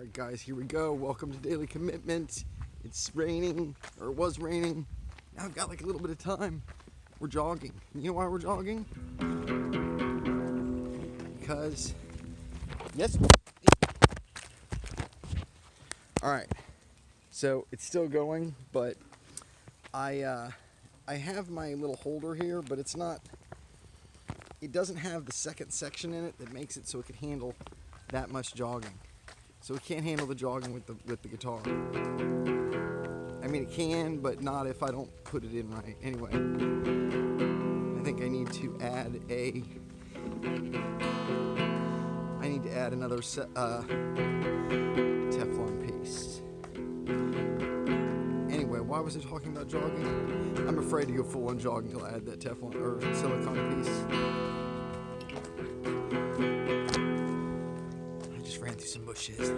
Alright guys, here we go. Welcome to Daily Commitment. It's raining, or it was raining. Now I've got like a little bit of time. We're jogging. You know why we're jogging? Because, yes. Alright, so it's still going, but I have my little holder here, but it's not, it doesn't have the second section in it that makes it so it can handle that much jogging. So it can't handle the jogging with the guitar. I mean, it can, but not if I don't put it in right. Anyway, I think I need to add another Teflon paste. Anyway, why was I talking about jogging? I'm afraid to go full on jogging until I add that Teflon or silicone piece. Ran through some bushes.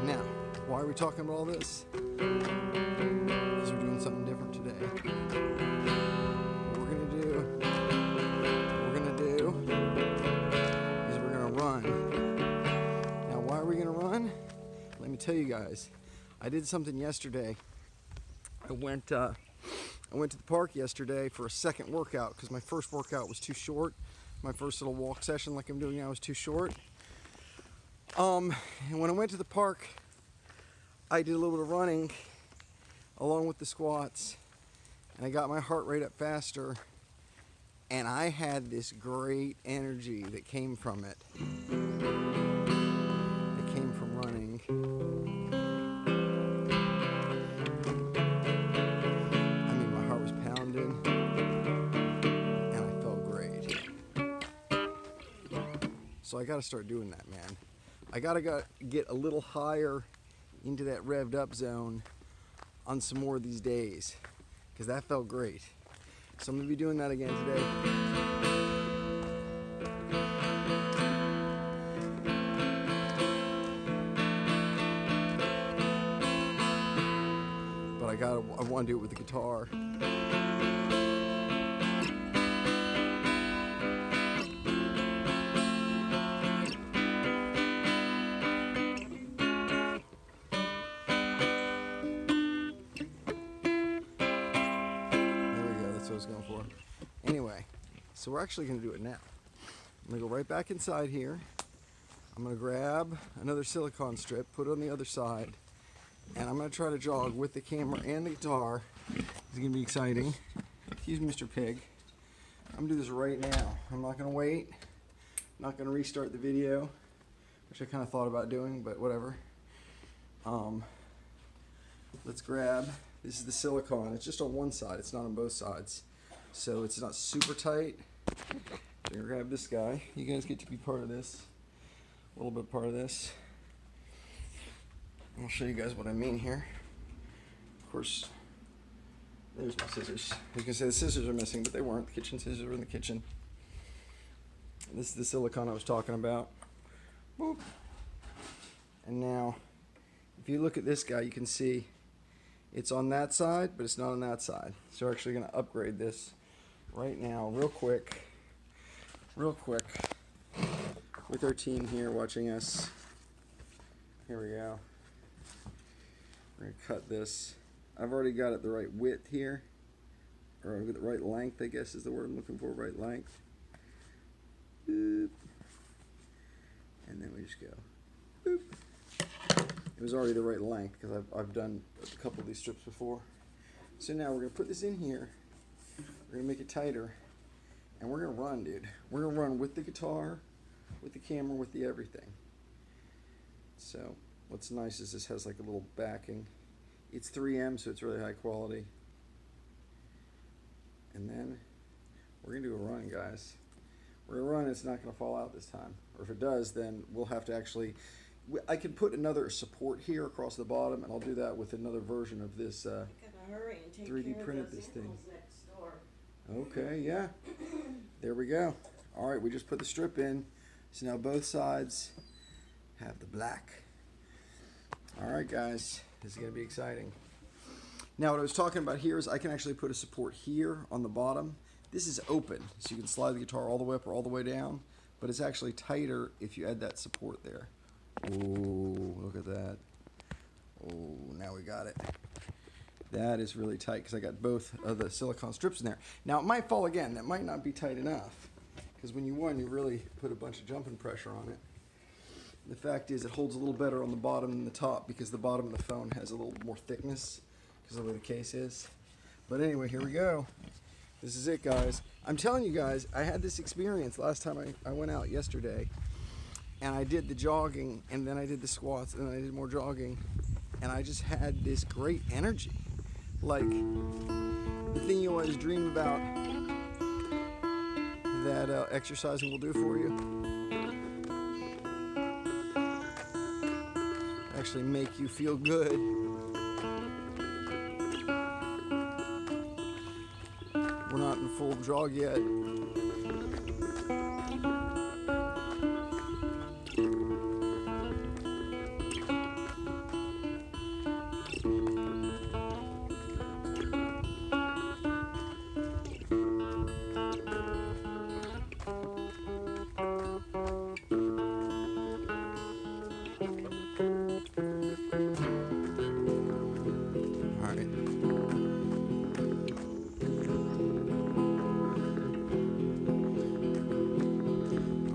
Now, why are we talking about all this? Because we're doing something different today. What we're gonna do is we're gonna run. Now, why are we gonna run? Let me tell you guys. I did something yesterday. I went to the park yesterday for a second workout because my first workout was too short. My first little walk session like I'm doing now was too short. And when I went to the park, I did a little bit of running along with the squats, and I got my heart rate up faster, and I had this great energy that came from it. It came from running. I mean, my heart was pounding, and I felt great. So I gotta start doing that, man. I gotta get a little higher into that revved up zone on some more of these days, because that felt great. So I'm gonna be doing that again today. But I wanna do it with the guitar. That's what I was going for. Anyway, so we're actually going to do it now. I'm going to go right back inside here. I'm going to grab another silicone strip, put it on the other side, and I'm going to try to jog with the camera and the guitar. It's going to be exciting. Excuse me, Mr. Pig. I'm going to do this right now. I'm not going to wait. I'm not going to restart the video, which I kind of thought about doing, but whatever. Let's grab. This is the silicone. It's just on one side. It's not on both sides. So it's not super tight. So I'm gonna grab this guy. You guys get to be part of this. A little bit part of this. I'll show you guys what I mean here. Of course, there's my scissors. You can say the scissors are missing, but they weren't. The kitchen scissors were in the kitchen. And this is the silicone I was talking about. Boop. And now, if you look at this guy, you can see it's on that side, but it's not on that side. So we're actually going to upgrade this right now, real quick, with our team here watching us. Here we go. We're going to cut this. I've already got it the right width here, or the right length, I guess is the word I'm looking for, right length. Boop. And then we just go, boop. It was already the right length because I've done a couple of these strips before. So now we're going to put this in here. We're going to make it tighter. And we're going to run, dude. We're going to run with the guitar, with the camera, with the everything. So what's nice is this has like a little backing. It's 3M, so it's really high quality. And then we're going to do a run, guys. We're going to run. It's not going to fall out this time. Or if it does, then we'll have to actually... I can put another support here across the bottom, and I'll do that with another version of this 3D printed this thing. Okay, yeah. There we go. All right, we just put the strip in. So now both sides have the black. All right, guys, this is going to be exciting. Now, what I was talking about here is I can actually put a support here on the bottom. This is open, so you can slide the guitar all the way up or all the way down, but it's actually tighter if you add that support there. Ooh. at it. That is really tight because I got both of the silicone strips in there. Now it might fall again. That might not be tight enough because when you really put a bunch of jumping pressure on it. The fact is it holds a little better on the bottom than the top because the bottom of the phone has a little more thickness because of the way the case is. But anyway, here we go. This is it, guys. I'm telling you guys, I had this experience last time I went out yesterday, and I did the jogging, and then I did the squats, and then I did more jogging, and I just had this great energy. Like the thing you always dream about that exercising will do for you. Actually make you feel good. We're not in full jog yet.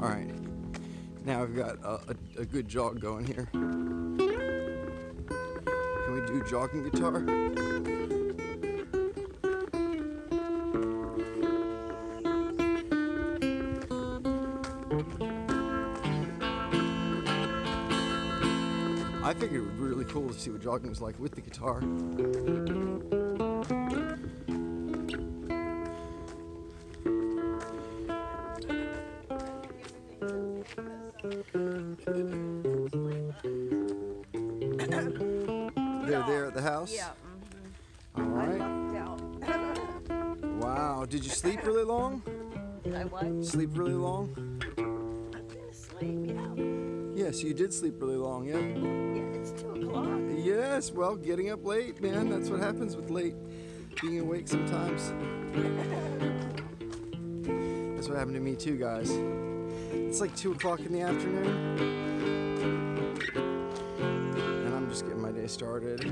All right, now I've got a good jog going here. Can we do jogging guitar? I figured it would be really cool to see what jogging was like with the guitar. They're there at the house? Yeah. All right. I lucked out. Wow. Did you sleep really long? I what? Sleep really long? I've been asleep, yeah. Yes, you did sleep really long, yeah? Yeah, it's 2 o'clock. Yes, well, getting up late, man. That's what happens with late being awake sometimes. That's what happened to me too, guys. It's like 2 o'clock in the afternoon. And I'm just getting my day started.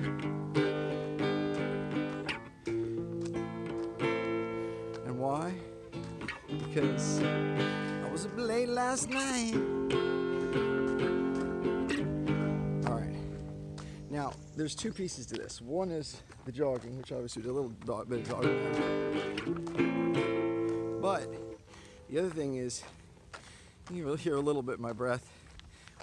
And why? Because I was up late last night. Now, there's 2 pieces to this. One is the jogging, which obviously did a little bit of jogging there. But the other thing is, you can hear a little bit of my breath.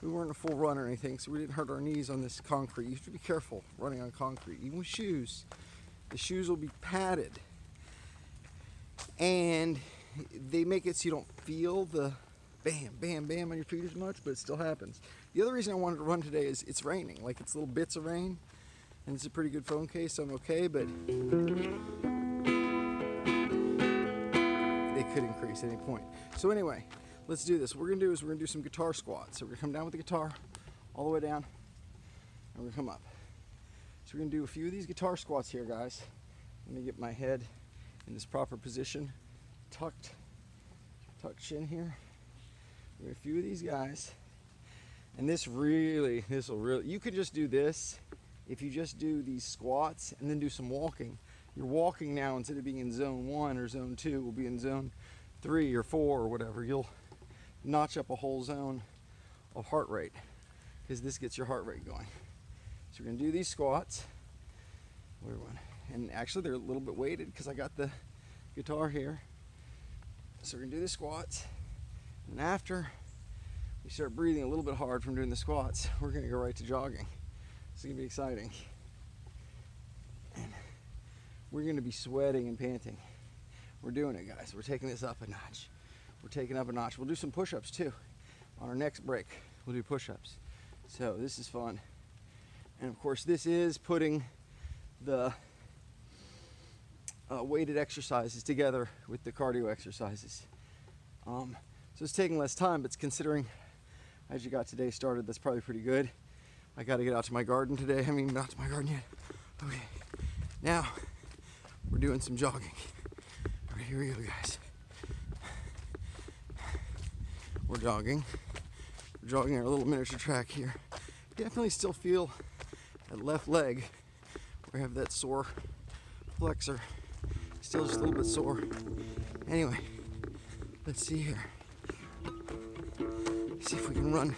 We weren't a full run or anything, so we didn't hurt our knees on this concrete. You have to be careful running on concrete, even with shoes. The shoes will be padded. And they make it so you don't feel the bam, bam, bam on your feet as much, but it still happens. The other reason I wanted to run today is it's raining. Like, it's little bits of rain, and it's a pretty good phone case, so I'm okay, but they could increase at any point. So anyway, let's do this. What we're gonna do is we're gonna do some guitar squats. So we're gonna come down with the guitar, all the way down, and we're gonna come up. So we're gonna do a few of these guitar squats here, guys. Let me get my head in this proper position, tucked chin here. We're a few of these guys. And this will really, you could just do this if you just do these squats and then do some walking. You're walking now, instead of being in zone 1 or zone 2, will be in zone 3 or 4 or whatever. You'll notch up a whole zone of heart rate because this gets your heart rate going. So we're gonna do these squats. And actually they're a little bit weighted because I got the guitar here. So we're gonna do the squats. And after we start breathing a little bit hard from doing the squats, we're gonna go right to jogging. It's gonna be exciting. And we're gonna be sweating and panting. We're doing it, guys. We're taking this up a notch. We're taking up a notch. We'll do some push-ups too. On our next break, we'll do push-ups. So this is fun. And of course, this is putting the weighted exercises together with the cardio exercises. So it's taking less time, but it's considering as you got today started, that's probably pretty good. I got to get out to my garden today. I mean, not to my garden yet. Okay, now we're doing some jogging. All right, here we go, guys. We're jogging. We're jogging our little miniature track here. Definitely still feel that left leg or have that sore flexor. Still just a little bit sore. Anyway, let's see here. See if we can run.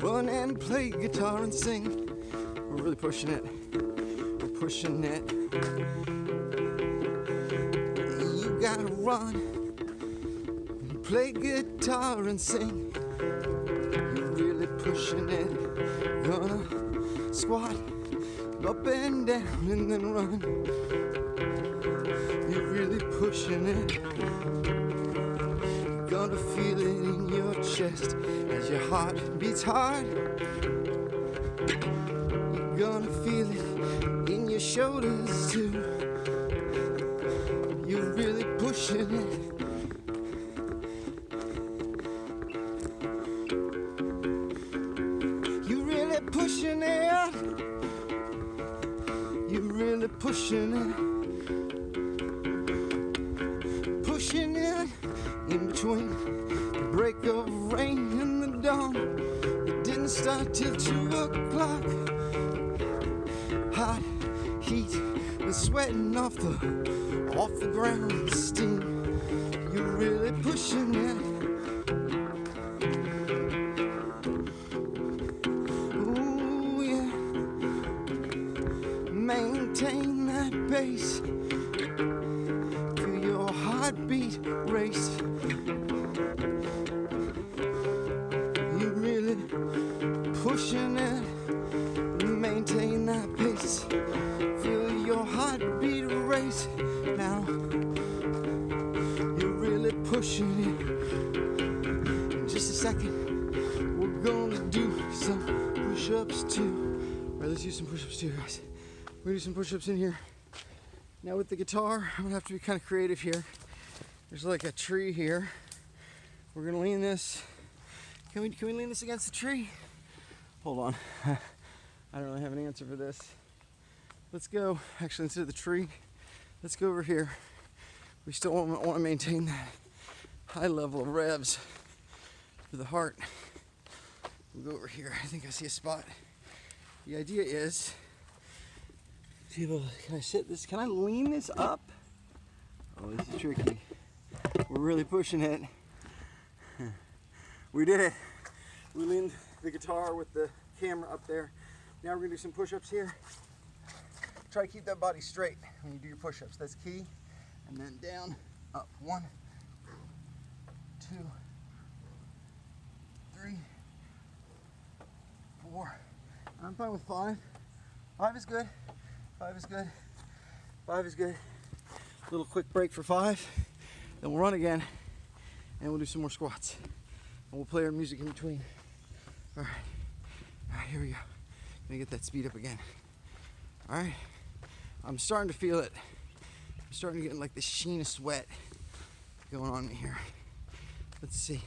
Run and play guitar and sing. We're really pushing it. We're pushing it. You gotta run and play guitar and sing. You're really pushing it. Gonna squat up and down and then run. You're really pushing it. Gonna feel it in your chest as your heart beats hard. You're gonna feel it in your shoulders too. You're really pushing it. You're really pushing it. You're really pushing it. Pushing it in between the break of rain and the dawn. It didn't start till 2 o'clock. Hot heat was sweating off the ground. Steam, you're really pushing it. Ooh yeah, maintain that pace. Feel your heartbeat race. You're really pushing it. Maintain that pace. Feel your heartbeat race now. You're really pushing it. In just a second, we're gonna do some push-ups too. All right, let's do some push-ups too, guys. We're gonna do some push-ups in here. Now with the guitar, I'm gonna have to be kind of creative here. There's like a tree here. We're gonna lean this. Can we lean this against the tree? Hold on. I don't really have an answer for this. Let's go, actually instead of the tree, let's go over here. We still want to maintain that high level of revs for the heart. We'll go over here. I think I see a spot. The idea is, can I sit this? Can I lean this up? Oh, this is tricky. We're really pushing it. We did it. We leaned the guitar with the camera up there. Now we're gonna do some push-ups here. Try to keep that body straight when you do your push-ups. That's key. And then down, up. 1, 2, 3, 4. I'm fine with 5. 5 is good. 5 is good. 5 is good. Little quick break for 5. Then we'll run again. And we'll do some more squats. And we'll play our music in between. All right. All right, here we go. Gonna get that speed up again. All right. I'm starting to feel it. I'm starting to get like this sheen of sweat going on me here. Let's see.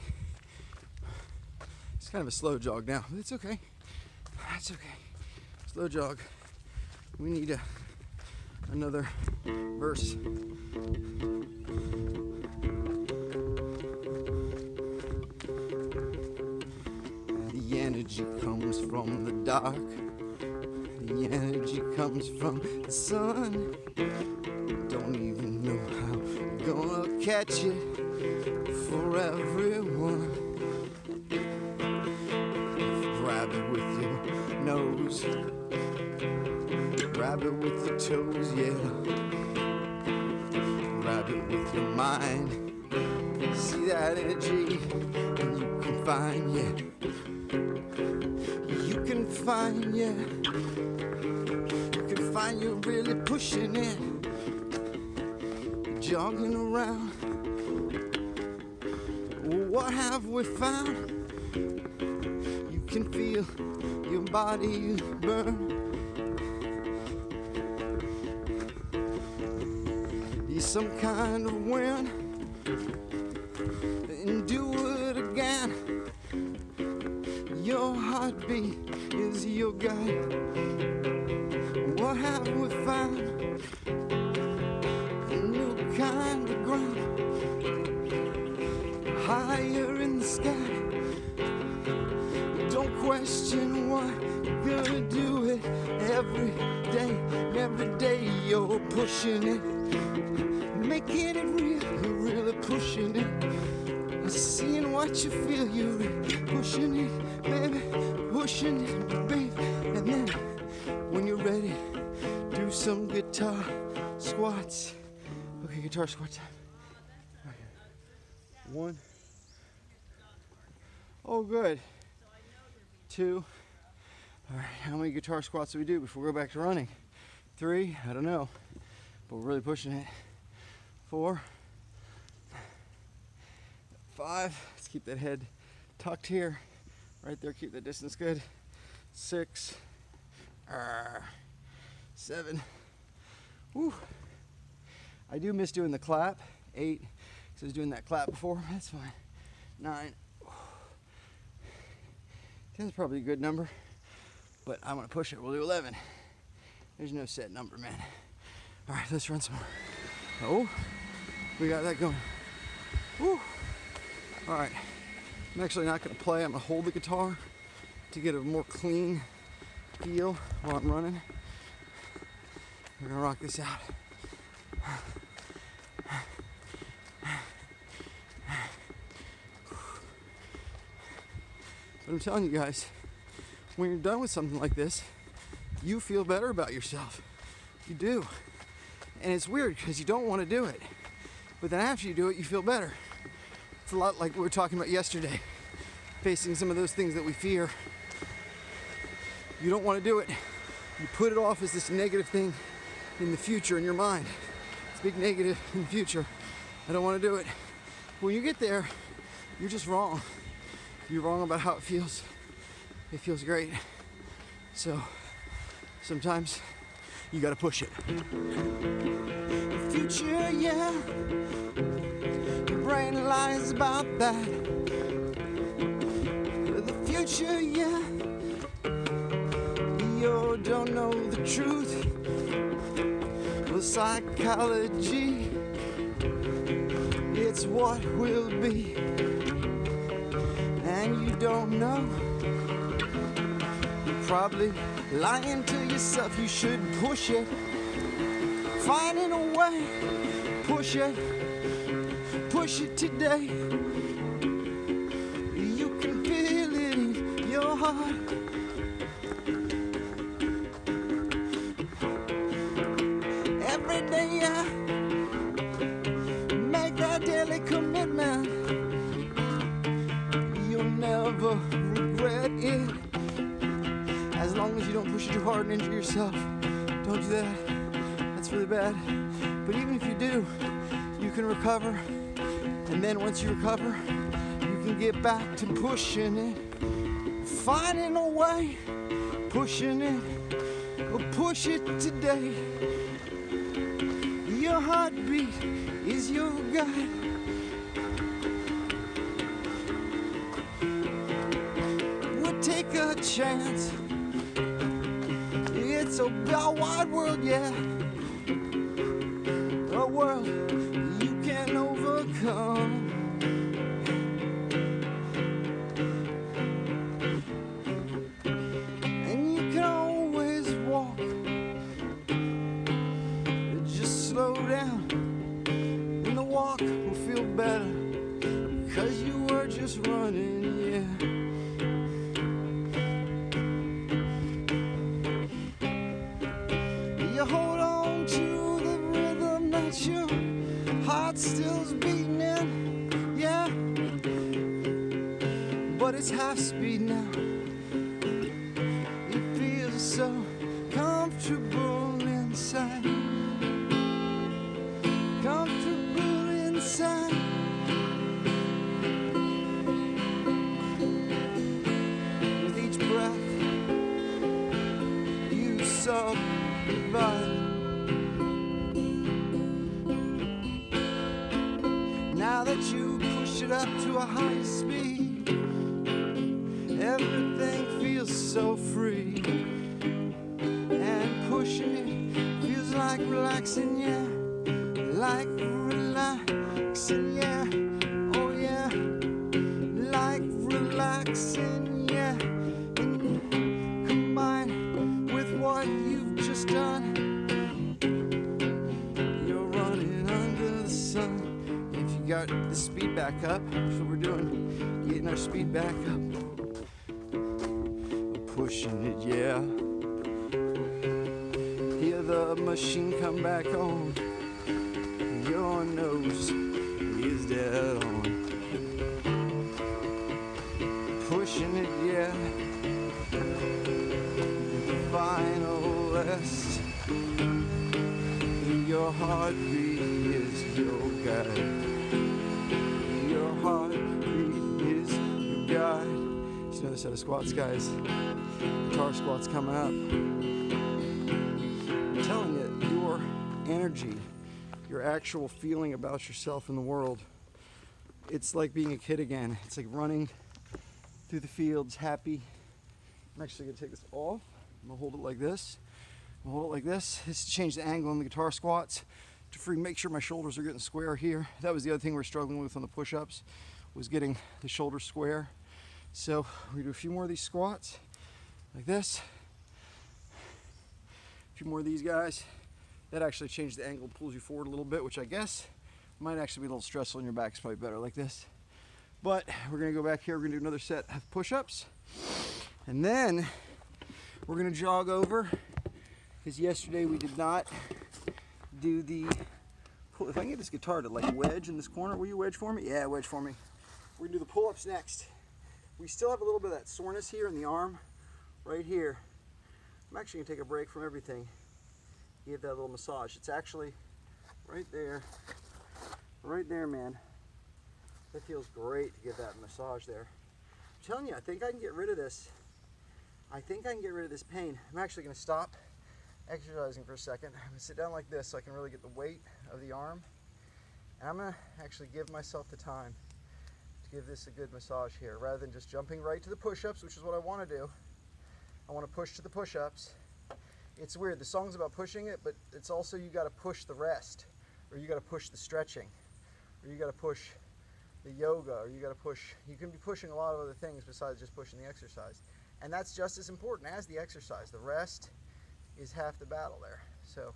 It's kind of a slow jog now, but it's okay. That's okay. Slow jog. We need another verse. The energy comes from the dark. The energy comes from the sun. Don't even know how we're gonna catch it for everyone. Grab it with your nose. Grab it with your toes, yeah. Grab it with your mind. See that energy, and you can find, yeah. You can find, yeah. You can find you're really pushing it. Jogging around. What have we found? You can feel your body burn. You're some kind of wind. And do it again. Your heartbeat is your guide. What have we found? A new kind of ground. Higher in the sky. Don't question why. gonna do it every day. And every day you're pushing it, making it real. You're really pushing it. Seeing what you feel, you're really pushing it, baby, pushing it, baby. And then when you're ready, do some guitar squats. Okay, guitar squat time. Okay. 1. Oh, good. 2. All right, how many guitar squats do we do before we go back to running? 3, I don't know, but we're really pushing it. 4, 5, let's keep that head tucked here, right there, keep that distance good. 6, 7, woo. I do miss doing the clap. 8, because I was doing that clap before, that's fine. 9, 10 is probably a good number, but I'm gonna push it, we'll do 11. There's no set number, man. All right, let's run some more. Oh, we got that going. Woo. All right, I'm actually not gonna play, I'm gonna hold the guitar to get a more clean feel while I'm running. We're gonna rock this out. But I'm telling you guys, when you're done with something like this, you feel better about yourself. You do. And it's weird because you don't want to do it. But then after you do it, you feel better. It's a lot like we were talking about yesterday, facing some of those things that we fear. You don't want to do it. You put it off as this negative thing in the future in your mind. It's a big negative in the future. I don't want to do it. When you get there, you're just wrong. You're wrong about how it feels. It feels great. So sometimes you gotta push it. The future, yeah. Your brain lies about that. The future, yeah. You don't know the truth. The psychology, it's what will be. And you don't know. You're probably lying to yourself. You should push it. Finding a way. Push it. Push it today. You can feel it in your heart. Every day, yeah. Make that daily commitment. Never regret it. As long as you don't push it too hard and injure yourself. Don't do that. That's really bad. But even if you do, you can recover. And then once you recover, you can get back to pushing it. Finding a way. Pushing it. Well, push it today. Your heartbeat is your guide. Take a chance. It's a wide world, yeah. A world you can overcome. And you can always walk. Just slow down, and the walk will feel better. 'Cause you were just running, yeah. You hold on to the rhythm that your heart still's beating in, yeah. But it's half speed now. It feels so comfortable inside. Comfortable inside. With each breath you survive. Now that you push it up to a higher speed, everything feels so free. And pushing it feels like relaxing, yeah. Like relaxing, yeah. Oh yeah. Like relaxing, yeah. And combine the speed back up. That's what we're doing. Getting our speed back up. Pushing it, yeah. Hear the machine come back on. Your nose is dead on. Pushing it, yeah. The final rest. Your heartbeat is your guide. Your heartbeat is your guide. Just another set of squats, guys. Guitar squats coming up. I'm telling you, your energy, your actual feeling about yourself in the world, it's like being a kid again. It's like running through the fields, happy. I'm actually gonna take this off. I'm gonna hold it like this. I'm gonna hold it like this. This is to change the angle on the guitar squats to make sure my shoulders are getting square here. That was the other thing we're struggling with on the push-ups, was getting the shoulders square. So we do a few more of these squats like this. A few more of these guys. That actually changed the angle, pulls you forward a little bit, which I guess might actually be a little stressful on your back. It's probably better like this. But we're gonna go back here, we're gonna do another set of push-ups. And then we're gonna jog over, because yesterday we did not do the pull. If I can get this guitar to like wedge in this corner, will you wedge for me? Yeah, wedge for me. We're gonna do the pull-ups next. We still have a little bit of that soreness here in the arm, right here. I'm actually gonna take a break from everything. Give that a little massage. It's actually right there, man. That feels great to get that massage there. I'm telling you, I think I can get rid of this. I think I can get rid of this pain. I'm actually gonna stop exercising for a second. I'm gonna sit down like this so I can really get the weight of the arm. And I'm gonna actually give myself the time to give this a good massage here, rather than just jumping right to the push-ups, which is what I wanna do. I wanna push to the push-ups. It's weird, the song's about pushing it, but it's also you gotta push the rest, or you gotta push the stretching, or you gotta push the yoga, or you can be pushing a lot of other things besides just pushing the exercise. And that's just as important as the exercise. The rest is half the battle there. So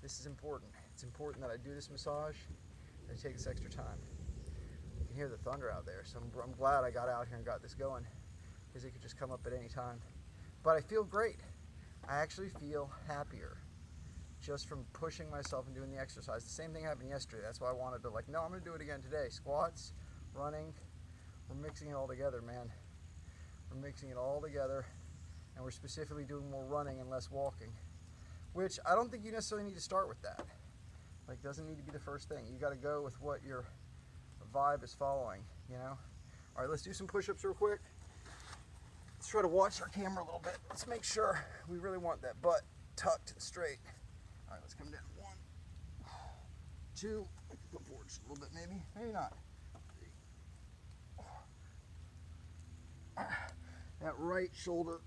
this is important. It's important that I do this massage, and I take this extra time. You can hear the thunder out there, so I'm glad I got out here and got this going, because it could just come up at any time. But I feel great. I actually feel happier just from pushing myself and doing the exercise. The same thing happened yesterday. That's why I wanted to no, I'm gonna do it again today. Squats, running, we're mixing it all together, man. We're mixing it all together, and we're specifically doing more running and less walking, which I don't think you necessarily need to start with that. Doesn't need to be the first thing. You gotta go with what your vibe is following, you know? All right, let's do some push-ups real quick. Let's try to watch our camera a little bit. Let's make sure we really want that butt tucked and straight. All right, let's come down. 1, 2, I can go forward just a little bit, maybe. Maybe not. 3. That right shoulder,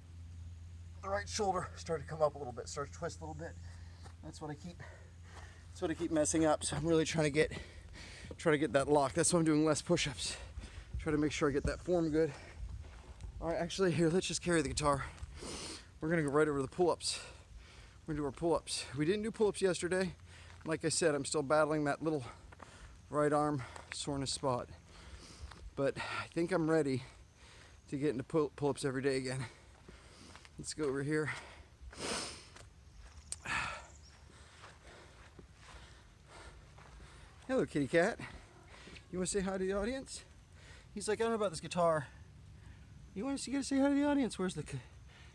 the right shoulder started to come up a little bit, started to twist a little bit. That's what I keep messing up. So I'm really trying to get that lock. That's why I'm doing less push-ups. Try to make sure I get that form good. All right, actually, here, let's just carry the guitar. We're gonna go right over to the pull-ups. We're gonna do our pull-ups. We didn't do pull-ups yesterday. Like I said, I'm still battling that little right arm soreness spot. But I think I'm ready to get into pull-ups every day again. Let's go over here. Hello, kitty cat. You wanna say hi to the audience? He's like, I don't know about this guitar. You gotta say hi to the audience. Where's the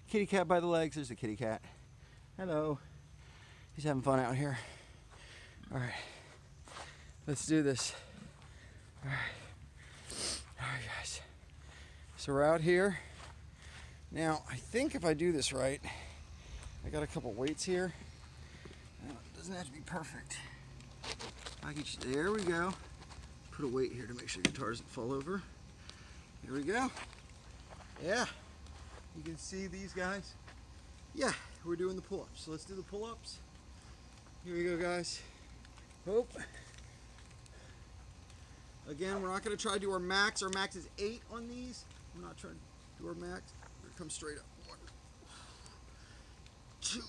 kitty cat by the legs? There's the kitty cat. Hello. He's having fun out here. All right. Let's do this. All right, guys. So we're out here. Now, I think if I do this right, I got a couple weights here. It doesn't have to be perfect. There we go. Put a weight here to make sure the guitar doesn't fall over. Here we go. Yeah, you can see these guys. Yeah, we're doing the pull-ups. So let's do the pull-ups. Here we go, guys. Hope. Again, we're not going to try to do our max. Our max is 8 on these. We're not trying to do our max. We're going to come straight up. 1, 2,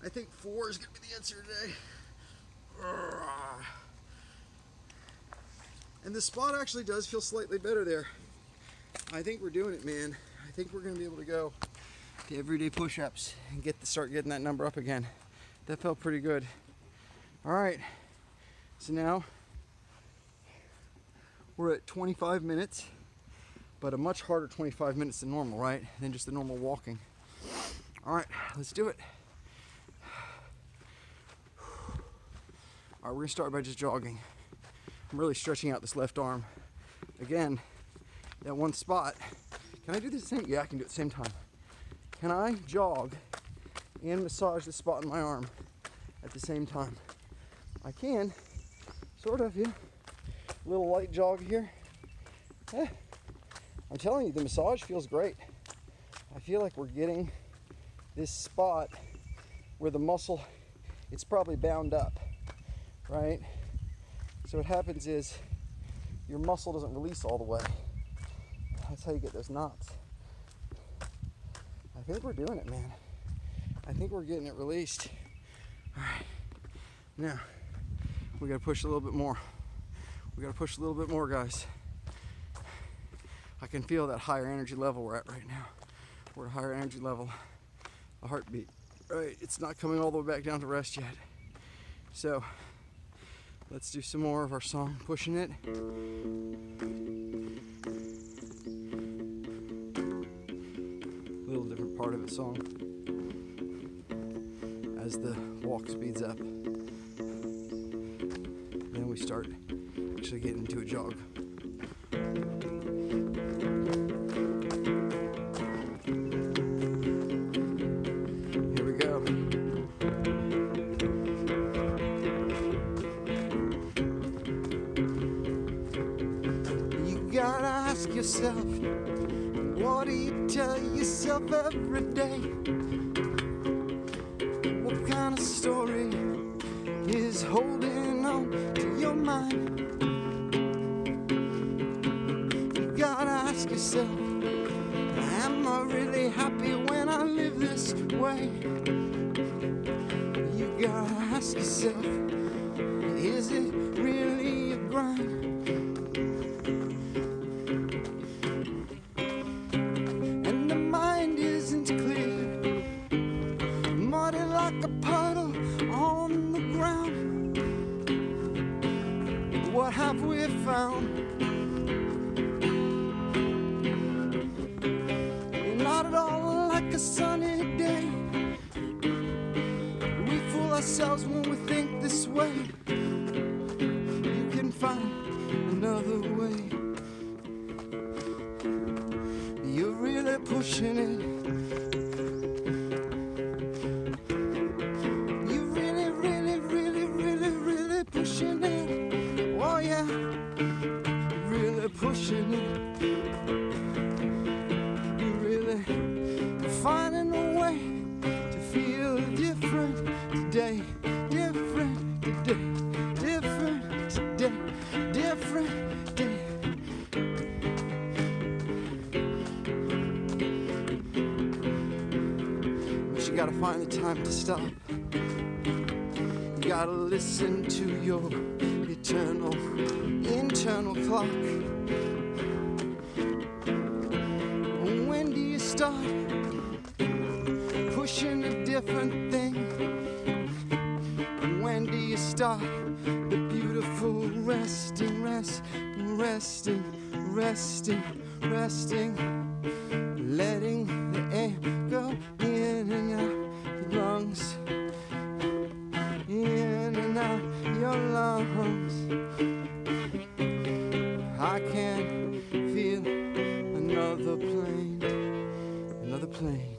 3. I think 4 is going to be the answer today. And the spot actually does feel slightly better there. I think we're doing it, man. I think we're going to be able to go to everyday push-ups and start getting that number up again. That felt pretty good. All right, so now we're at 25 minutes, but a much harder 25 minutes than normal, right? Than just the normal walking. All right, let's do it. All right, we're gonna start by just jogging. I'm really stretching out this left arm. Again, that one spot. Can I do the same? Yeah, I can do it at the same time. Can I jog and massage the spot in my arm at the same time? I can, sort of, yeah. Little light jog here. I'm telling you, the massage feels great. I feel like we're getting this spot where the muscle, it's probably bound up, right? So what happens is your muscle doesn't release all the way. That's how you get those knots. I think we're doing it, man. I think we're getting it released. All right, now we gotta push a little bit more. We gotta push a little bit more, guys. I can feel that higher energy level we're at right now. We're at a higher energy level, a heartbeat. Right, it's not coming all the way back down to rest yet. So let's do some more of our song, Pushing It. A little different part of the song as the walk speeds up. Then we start actually getting into a jog. Here we go. You gotta ask yourself, what do you tell yourself every day? What kind of story is holding on to your mind? You gotta ask yourself, am I really happy when I live this way? You gotta ask yourself, is it really a grind? And the mind isn't clear, muddy like a puddle on the ground. What have we found? Not at all like a sunny day. We fool ourselves when we think this way. You can find another way. You're really pushing it. You're really, really, really, really, really pushing it. Oh yeah, really pushing it. You're really finding a way to feel different today. Different today. Different today. Different today. But you gotta find the time to stop. You gotta listen to your eternal, internal clock. When do you start pushing a different thing? When do you start the beautiful resting, resting, letting the air go in and out your lungs, in and out your lungs. I can feel another plane, another plane.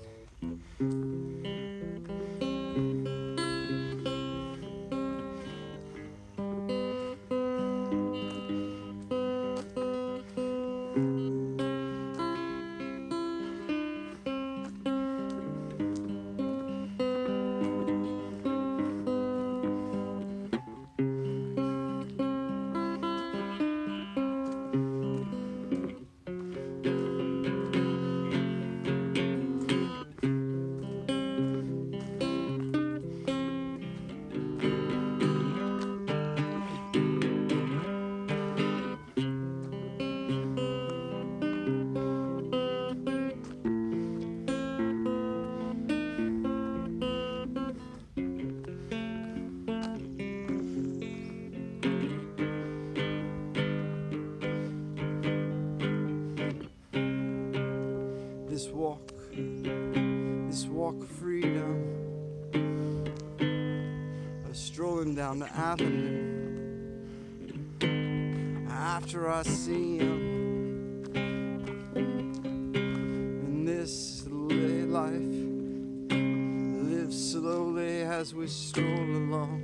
down the avenue. After I see him in this late life, live slowly as we stroll along.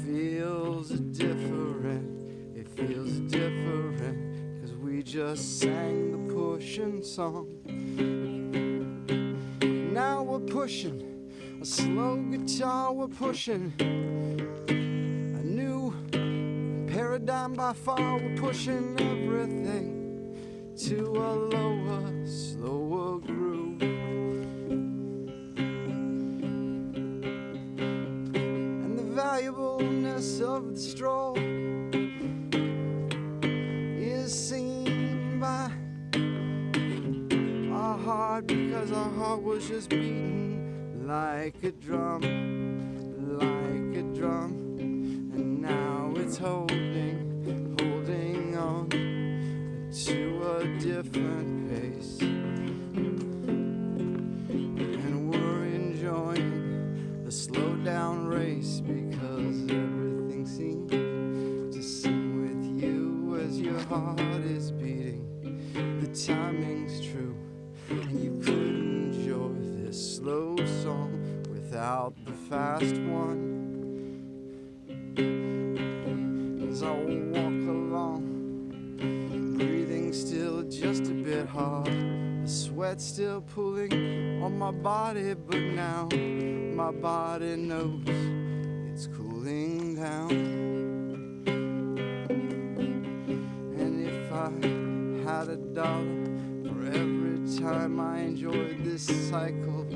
Feels different, it feels different, 'cause we just sang the pushing song. Now we're pushing a slow guitar, we're pushing a new paradigm by far. We're pushing everything to a lower, slower groove. And the valuableness of the stroll is seen by our heart, because our heart was just beating like a drum, like a drum. And now it's holding on to a different pace. And we're enjoying the slow down race, because everything seems to sing with you as your heart is beating. The timing's true, and you couldn't enjoy this slow song without the fast one. As I walk along, breathing still just a bit hard, the sweat still pulling on my body, but now my body knows it's cooling down. And if I had $1 for every time I enjoyed this cycle,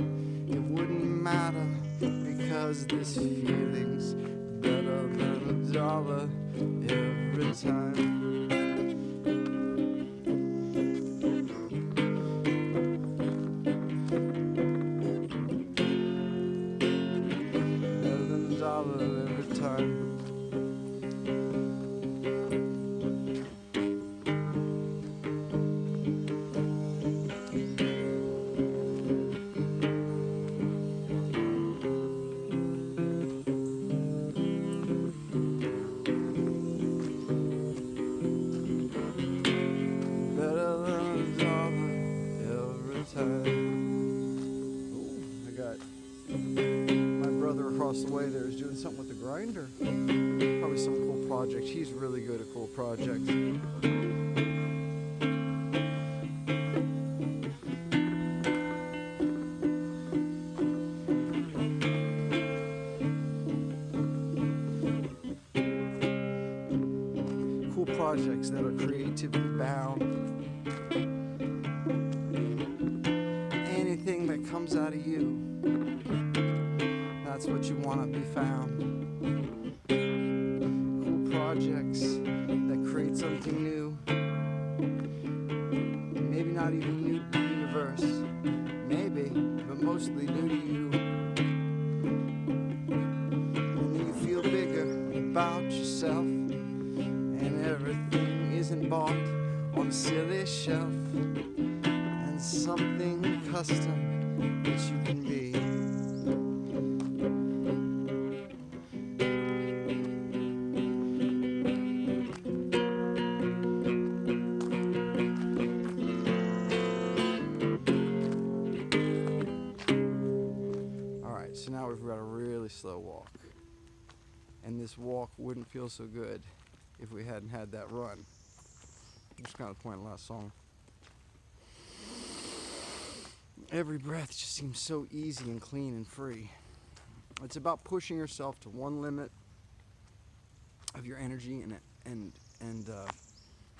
it wouldn't matter, because this feeling's better than $1 every time. Better than $1 every time. The way there is doing something with the grinder. Probably some cool project. He's really good at cool projects. Cool projects that are creatively bound. Anything that comes out of you, that's what you want to be found. Cool projects that create something new. Maybe not even new to the universe. Maybe, but mostly new to you. And then you feel bigger about yourself, and everything isn't bought on a silly shelf. And something custom that you can be. So now we've got a really slow walk, and this walk wouldn't feel so good if we hadn't had that run. That's kind of the point of the last song. Every breath just seems so easy and clean and free. It's about pushing yourself to one limit of your energy and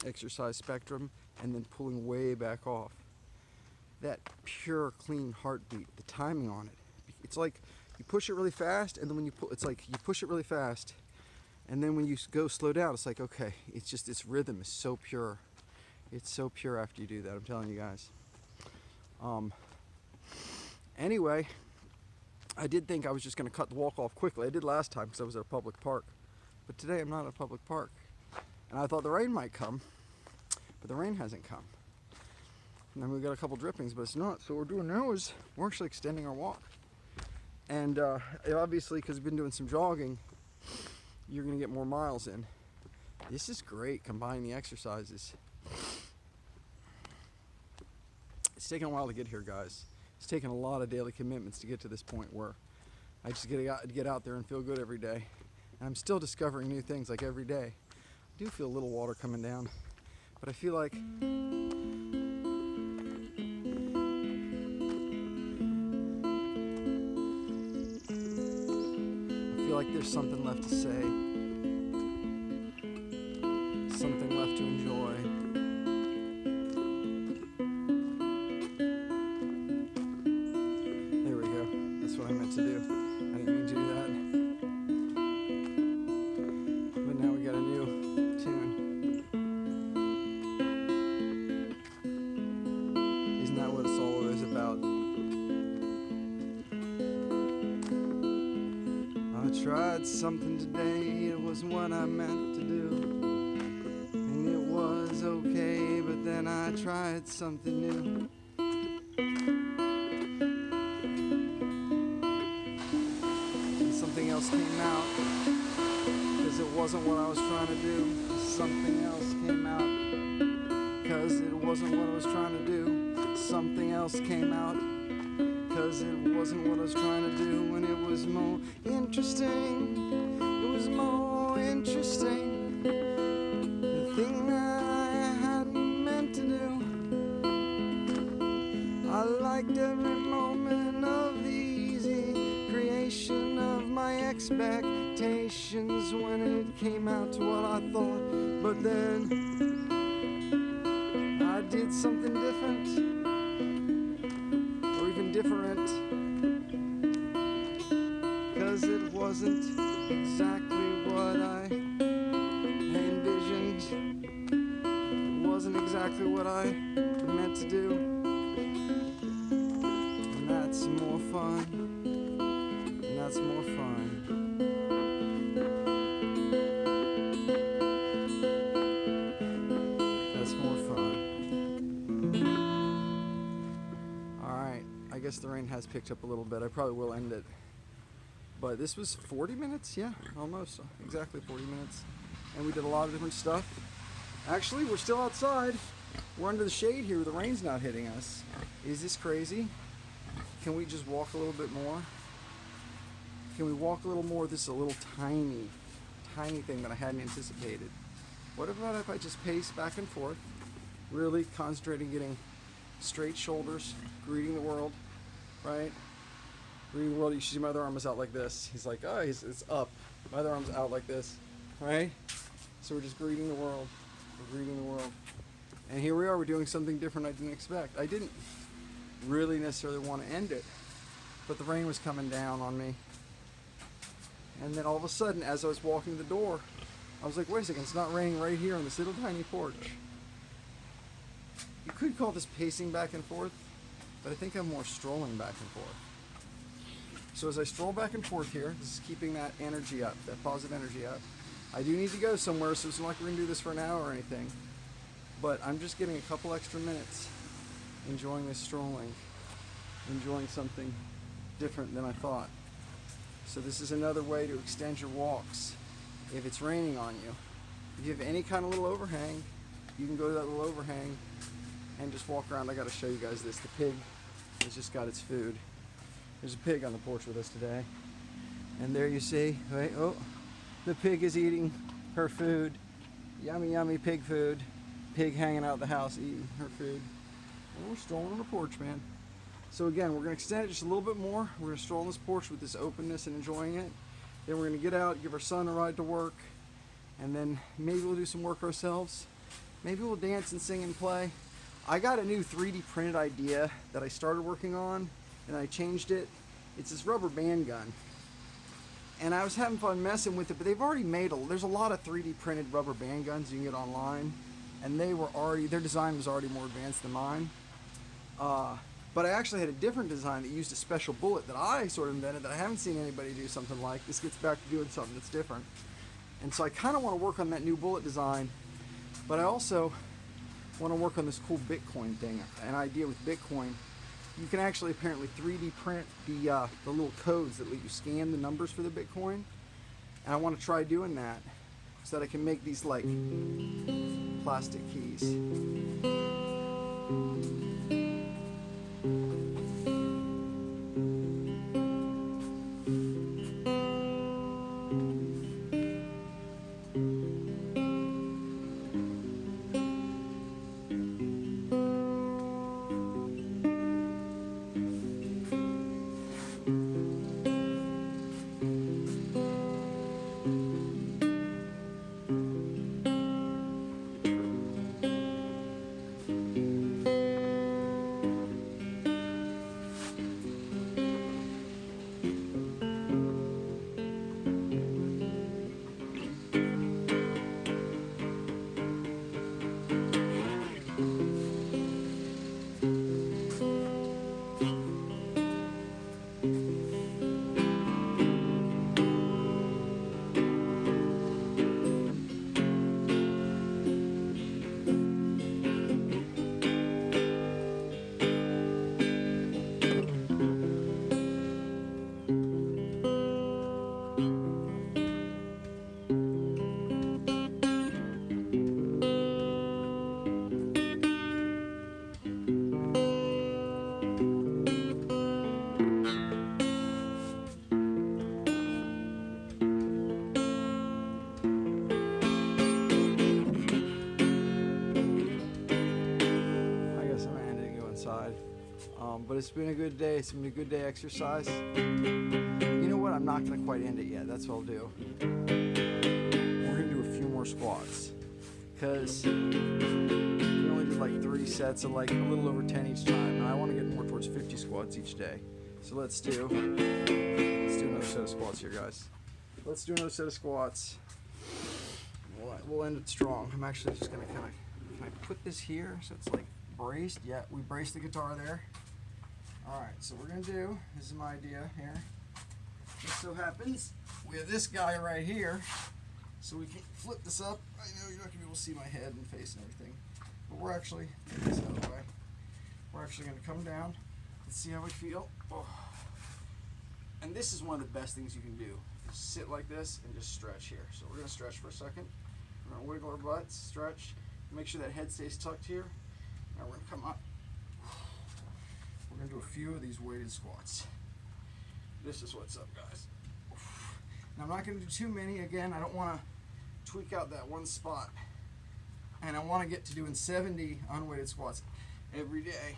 exercise spectrum, and then pulling way back off. That pure, clean heartbeat, the timing on it. It's like you push it really fast, and then when you it's like you push it really fast, and then when you go slow down, it's like, okay, it's just, this rhythm is so pure. It's so pure after you do that, I'm telling you guys. Anyway, I did think I was just going to cut the walk off quickly. I did last time because I was at a public park. But today I'm not at a public park. And I thought the rain might come, but the rain hasn't come. And then we got a couple drippings, but it's not. So what we're doing now is we're actually extending our walk. And obviously, because we've been doing some jogging, you're going to get more miles in. This is great, combining the exercises. It's taken a while to get here, guys. It's taken a lot of daily commitments to get to this point where I just get out there and feel good every day. And I'm still discovering new things like every day. I do feel a little water coming down, but I feel like there's something left to say, something left to enjoy. There we go. That's what I meant to do. I didn't mean to do that. But now we got a new tune. Isn't that what it's always about? I tried something today, it wasn't what I meant to do. And it was okay, but then I tried something new. And something else came out, because it wasn't what I was trying to do. Something else came out, because it wasn't what I was trying to do. Something else came out, because it wasn't what I was trying to do, and it was more interesting. It was more interesting. The thing that I hadn't meant to do. I liked every moment of the easy creation of my expectations when it came out to what I thought. But then I did something different. Different, because it wasn't exactly what I envisioned. It wasn't exactly what I meant to do, and that's more fun, and that's more fun. That's more fun. I guess the rain has picked up a little bit. I probably will end it. But this was 40 minutes? Yeah, almost. Exactly 40 minutes. And we did a lot of different stuff. Actually, we're still outside. We're under the shade here. The rain's not hitting us. Is this crazy? Can we just walk a little bit more? Can we walk a little more? This is a little tiny thing that I hadn't anticipated. What about if I just pace back and forth, really concentrating, getting straight shoulders, greeting the world, right? Greeting the world. You should see my other arm is out like this. He's like, oh, it's up. My other arm's out like this, right? So we're just greeting the world. We're greeting the world. And here we are. We're doing something different I didn't expect. I didn't really necessarily want to end it, but the rain was coming down on me. And then all of a sudden, as I was walking the door, I was like, wait a second, it's not raining right here on this little tiny porch. You could call this pacing back and forth, but I think I'm more strolling back and forth. So as I stroll back and forth here, this is keeping that energy up, that positive energy up. I do need to go somewhere, so it's not like we're going to do this for an hour or anything. But I'm just getting a couple extra minutes enjoying this strolling, enjoying something different than I thought. So this is another way to extend your walks if it's raining on you. If you have any kind of little overhang, you can go to that little overhang and just walk around. I got to show you guys this. The pig has just got its food. There's a pig on the porch with us today. And there you see, right? Oh, the pig is eating her food. Yummy, yummy pig food. Pig hanging out the house eating her food. And we're strolling on the porch, man. So again, we're going to extend it just a little bit more. We're going to stroll on this porch with this openness and enjoying it. Then we're going to get out, give our son a ride to work. And then maybe we'll do some work ourselves. Maybe we'll dance and sing and play. I got a new 3D printed idea that I started working on, and I changed it. It's this rubber band gun. And I was having fun messing with it, but they've already made there's a lot of 3D printed rubber band guns you can get online. And their design was already more advanced than mine. But I actually had a different design that used a special bullet that I sort of invented that I haven't seen anybody do something like. This gets back to doing something that's different. And so I kind of want to work on that new bullet design, but I also want to work on this cool Bitcoin thing. An idea with Bitcoin you can actually apparently 3D print the little codes that let you scan the numbers for the Bitcoin. And I want to try doing that so that I can make these like plastic keys. But it's been a good day. It's been a good day exercise. You know what? I'm not going to quite end it yet. That's what I'll do. We're going to do a few more squats. Because we only did like 3 sets of like a little over 10 each time. And I want to get more towards 50 squats each day. So let's do another set of squats here, guys. Let's do another set of squats. We'll end it strong. I'm actually just going to can I put this here so it's like braced? Yeah, we braced the guitar there. Alright, so we're going to do, this is my idea here. Just so happens, we have this guy right here, so we can flip this up. I know you're not going to be able to see my head and face and everything, but we're actually, get this out of the way. We're actually going to come down. Let's see how we feel. Oh. And this is one of the best things you can do. Just sit like this and just stretch here. So we're going to stretch for a second. We're going to wiggle our butts, stretch, make sure that head stays tucked here. Now we're going to come up. We're going to do a few of these weighted squats. This is what's up, guys. Now I'm not going to do too many. Again, I don't want to tweak out that one spot. And I want to get to doing 70 unweighted squats every day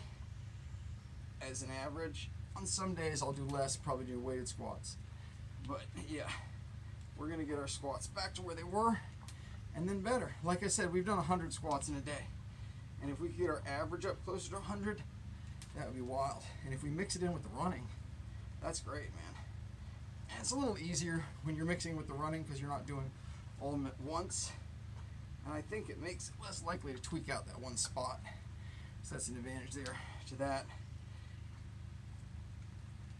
as an average. On some days I'll do less, probably do weighted squats. But yeah, we're going to get our squats back to where they were and then better. Like I said, we've done 100 squats in a day. And if we could get our average up closer to 100, that would be wild. And if we mix it in with the running, that's great, man. And it's a little easier when you're mixing with the running because you're not doing all of them at once. And I think it makes it less likely to tweak out that one spot. So that's an advantage there to that.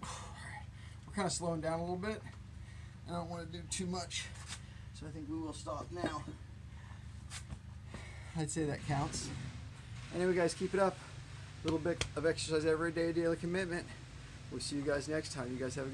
We're kind of slowing down a little bit. I don't want to do too much, so I think we will stop now. I'd say that counts. Anyway, guys, keep it up. A little bit of exercise every day, daily commitment. We'll see you guys next time. You guys have a good